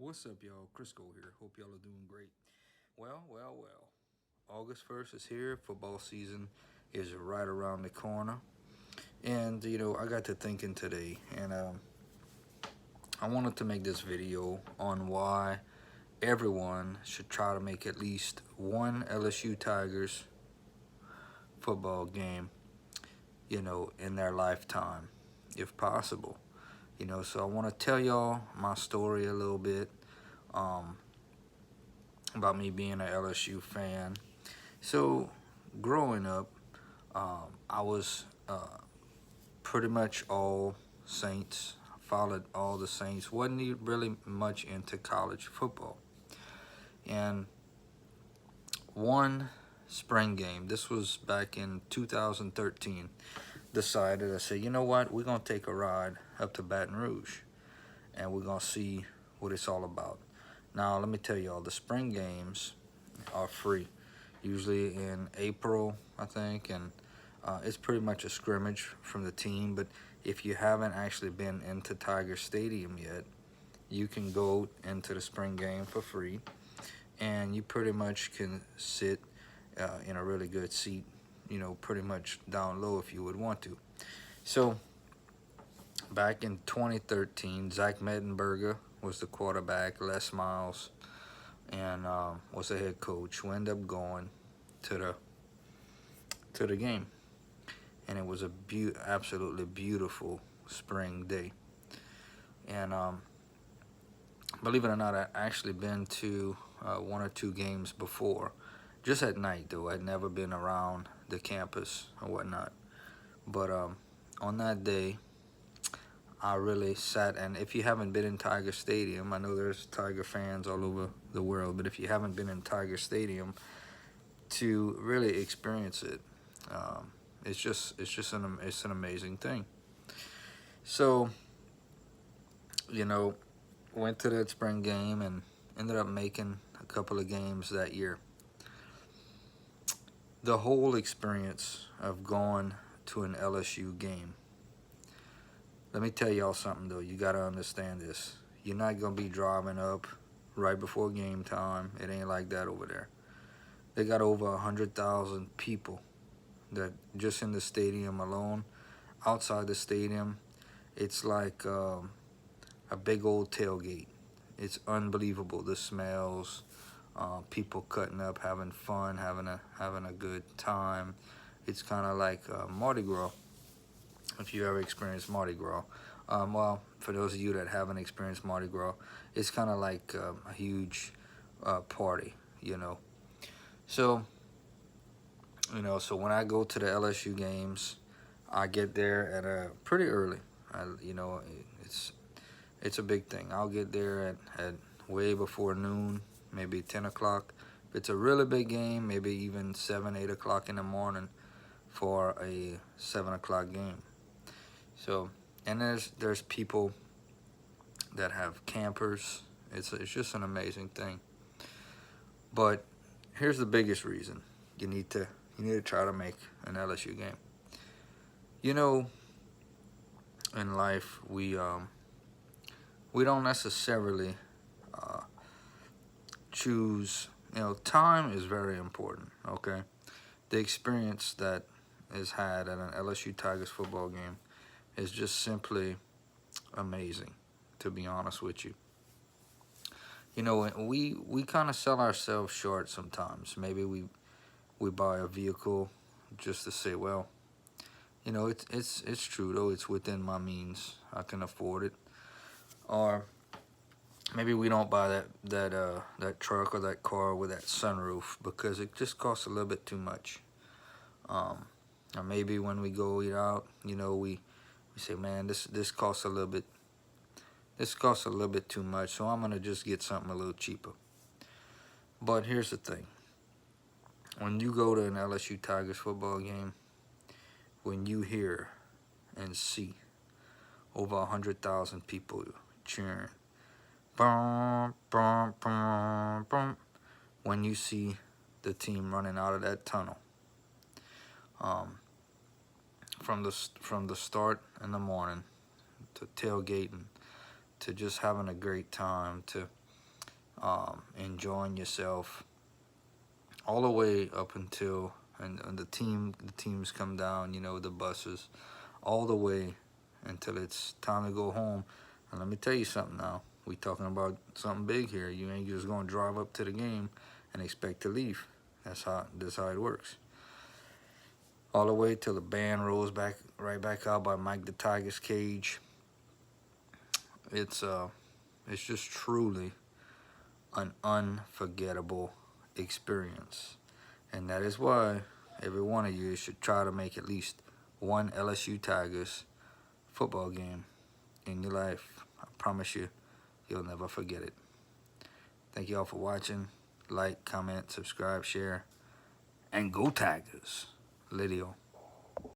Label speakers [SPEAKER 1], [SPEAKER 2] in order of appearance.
[SPEAKER 1] What's up, y'all? Crisco here. Hope y'all are doing great. Well. August 1st is here. Football season is right around the corner. And, I got to thinking today, and I wanted to make this video on why everyone should try to make at least one LSU Tigers football game, in their lifetime, if possible. So I want to tell y'all my story a little bit. Um, about me being an LSU fan. So, growing up, I was pretty much all Saints, followed all the Saints, wasn't really much into college football. And one spring game, this was back in 2013, decided, I said, you know what, we're going to take a ride up to Baton Rouge and we're going to see what it's all about. Now, let me tell y'all, the spring games are free, usually in April, I think, and it's pretty much a scrimmage from the team. But if you haven't actually been into Tiger Stadium yet, you can go into the spring game for free, and you pretty much can sit in a really good seat, pretty much down low if you would want to. So back in 2013, Zach Mettenberger was the quarterback, Les Miles, and was the head coach. We ended up going to the game, and it was a absolutely beautiful spring day. And believe it or not, I actually been to one or two games before, just at night though. I'd never been around the campus or whatnot. But on that day, I really sat, and if you haven't been in Tiger Stadium, I know there's Tiger fans all over the world, but if you haven't been in Tiger Stadium to really experience it, it's an amazing thing. So, went to that spring game and ended up making a couple of games that year. The whole experience of going to an LSU game, let me tell y'all something though, you gotta understand this. You're not gonna be driving up right before game time. It ain't like that over there. They got over 100,000 people that just in the stadium alone. Outside the stadium, it's like a big old tailgate. It's unbelievable. The smells, people cutting up, having fun, having a good time. It's kind of like Mardi Gras, if you ever experienced Mardi Gras. Well, for those of you that haven't experienced Mardi Gras, it's kind of like a huge party, So, so when I go to the LSU games, I get there at pretty early. It's it's a big thing. I'll get there at way before noon, maybe 10 o'clock. If it's a really big game, maybe even 7, 8 o'clock in the morning for a 7 o'clock game. So, and there's people that have campers. It's just an amazing thing. But here's the biggest reason you need to try to make an LSU game. In life we don't necessarily choose. Time is very important. Okay, the experience that is had at an LSU Tigers football game is just simply amazing, to be honest with you. We kind of sell ourselves short sometimes. Maybe we buy a vehicle just to say, well, it's true though. It's within my means. I can afford it. Or maybe we don't buy that truck or that car with that sunroof because it just costs a little bit too much. Or maybe when we go eat out, we say, man, this costs a little bit. This costs a little bit too much, so I'm gonna just get something a little cheaper. But here's the thing: when you go to an LSU Tigers football game, when you hear and see over 100,000 people cheering, boom, boom, boom, boom, when you see the team running out of that tunnel, from the start in the morning to tailgating, to just having a great time, to enjoying yourself all the way up until and the teams come down, you know, the buses, all the way until it's time to go home. And let me tell you something now. We talking about something big here. You ain't just gonna drive up to the game and expect to leave. That's how it works. All the way till the band rolls back right back out by Mike the Tigers Cage. It's just truly an unforgettable experience. And that is why every one of you should try to make at least one LSU Tigers football game in your life. I promise you, you'll never forget it. Thank you all for watching. Like, comment, subscribe, share, and go Tigers. Lydio.